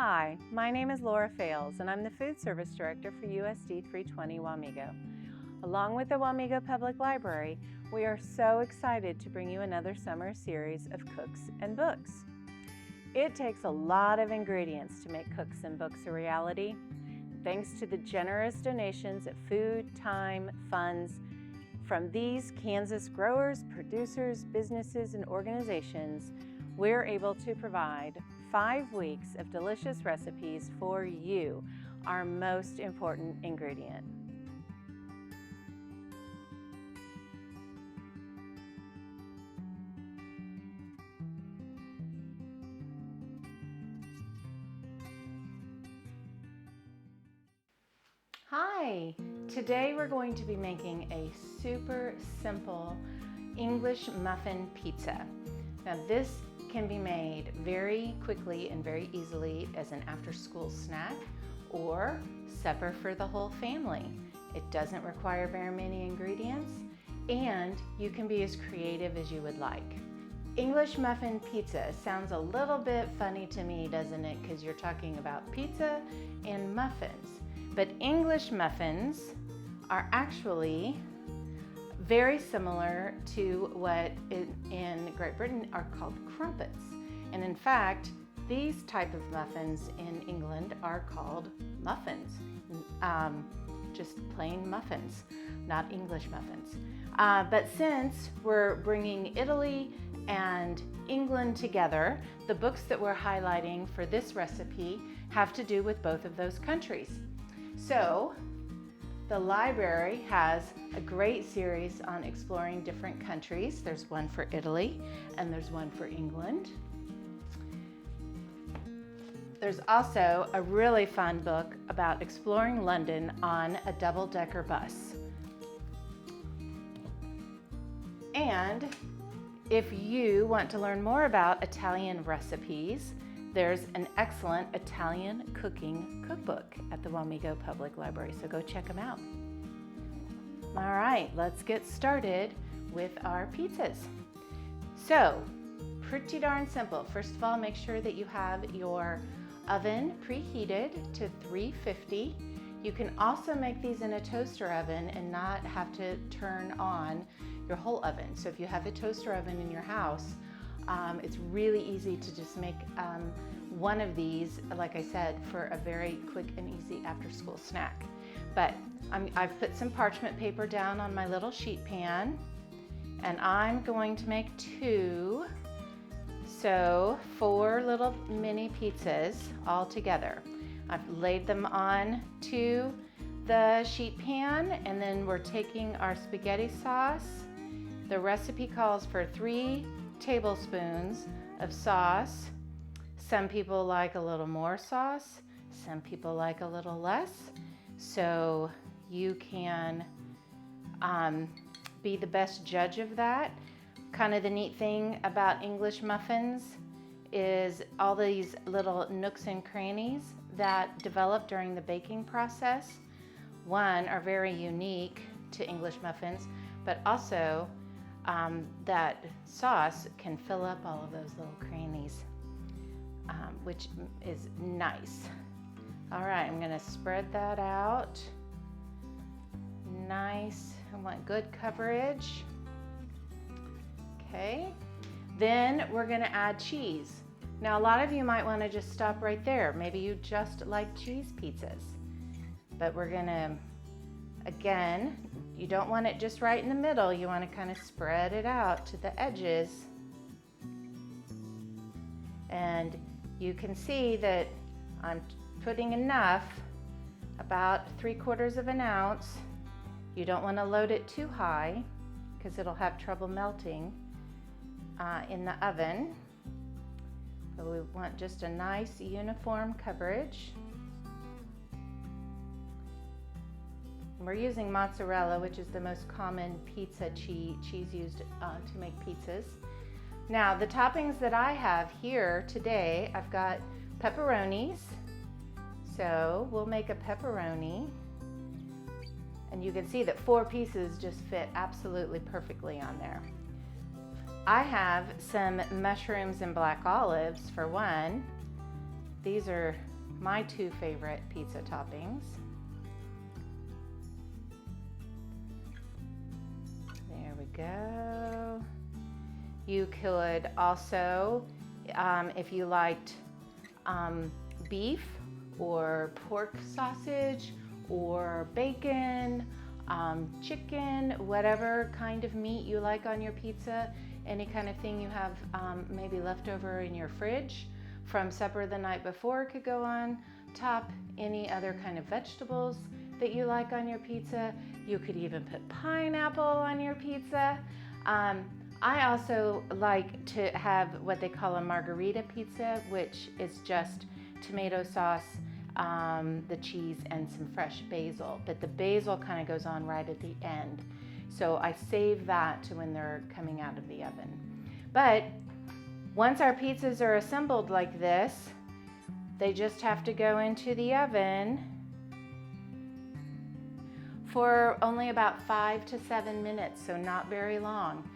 Hi, my name is Laura Fales and I'm the Food Service Director for USD 320 Wamego. Along with the Wamego Public Library, we are so excited to bring you another summer series of Cooks and Books. It takes a lot of ingredients to make Cooks and Books a reality. Thanks to the generous donations of food, time, funds from these Kansas growers, producers, businesses, and organizations, we're able to provide 5 weeks of delicious recipes for you, our most important ingredient. Hi, today we're going to be making a super simple English muffin pizza. Now this can be made very quickly and very easily as an after-school snack or supper for the whole family. It doesn't require very many ingredients and you can be as creative as you would like. English muffin pizza sounds a little bit funny to me, doesn't it? Because you're talking about pizza and muffins. But English muffins are actually very similar to what in Great Britain are called crumpets. And in fact, these type of muffins in England are called muffins. Just plain muffins, not English muffins. But since we're bringing Italy and England together, the books that we're highlighting for this recipe have to do with both of those countries. So the library has a great series on exploring different countries. There's one for Italy and there's one for England. There's also a really fun book about exploring London on a double-decker bus. And if you want to learn more about Italian recipes, there's an excellent Italian cooking cookbook at the Wamego Public Library, so go check them out. All right, let's get started with our pizzas. So, pretty darn simple. First of all, make sure that you have your oven preheated to 350. You can also make these in a toaster oven and not have to turn on your whole oven. So if you have a toaster oven in your house, it's really easy to just make one of these, like I said, for a very quick and easy after-school snack. But I've put some parchment paper down on my little sheet pan, and I'm going to make 2, so 4 little mini pizzas all together. I've laid them on to the sheet pan, and then we're taking our spaghetti sauce. The recipe calls for 3 tablespoons of sauce. Some people like a little more sauce, some people like a little less. So you can be the best judge of that. Kind of the neat thing about English muffins is all these little nooks and crannies that develop during the baking process. One, are very unique to English muffins, but also that sauce can fill up all of those little crannies, which is nice. All right, I'm gonna spread that out. Nice, I want good coverage. Okay, then we're gonna add cheese. Now, a lot of you might wanna just stop right there. Maybe you just like cheese pizzas, but we're gonna, again, you don't want it just right in the middle. You want to kind of spread it out to the edges. And you can see that I'm putting enough, about 3/4 of an ounce. You don't want to load it too high because it'll have trouble melting in the oven. But we want just a nice uniform coverage. We're using mozzarella, which is the most common pizza cheese used to make pizzas. Now, the toppings that I have here today, I've got pepperonis. So we'll make a pepperoni. And you can see that 4 pieces just fit absolutely perfectly on there. I have some mushrooms and black olives for one. These are my two favorite pizza toppings. There we go. You could also, if you liked beef or pork sausage or bacon, chicken, whatever kind of meat you like on your pizza, any kind of thing you have maybe left over in your fridge from supper the night before could go on top. Any other kind of vegetables that you like on your pizza. You could even put pineapple on your pizza. I also like to have what they call a margarita pizza, which is just tomato sauce, the cheese, and some fresh basil. But the basil kind of goes on right at the end. So I save that to when they're coming out of the oven. But once our pizzas are assembled like this, they just have to go into the oven for only about 5 to 7 minutes, so not very long.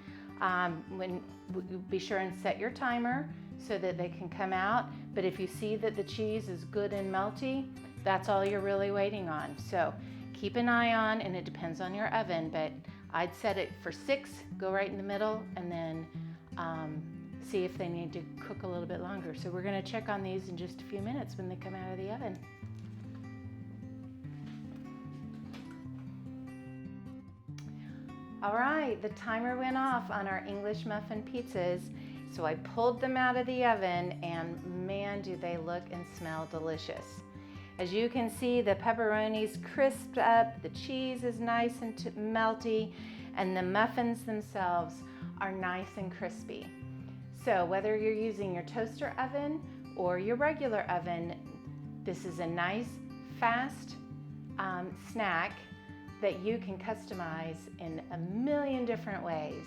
Be sure and set your timer so that they can come out. But if you see that the cheese is good and melty, that's all you're really waiting on. So keep an eye on, and it depends on your oven, but I'd set it for 6, go right in the middle, and then see if they need to cook a little bit longer. So we're gonna check on these in just a few minutes when they come out of the oven. All right, the timer went off on our English muffin pizzas, so I pulled them out of the oven, and man, do they look and smell delicious. As you can see, the pepperoni's crisped up, the cheese is nice and melty, and the muffins themselves are nice and crispy. So whether you're using your toaster oven or your regular oven, this is a nice, fast snack that you can customize in a million different ways.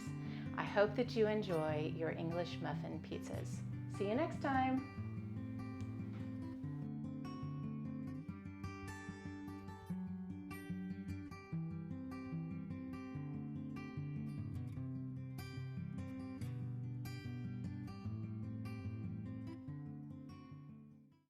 I hope that you enjoy your English muffin pizzas. See you next time.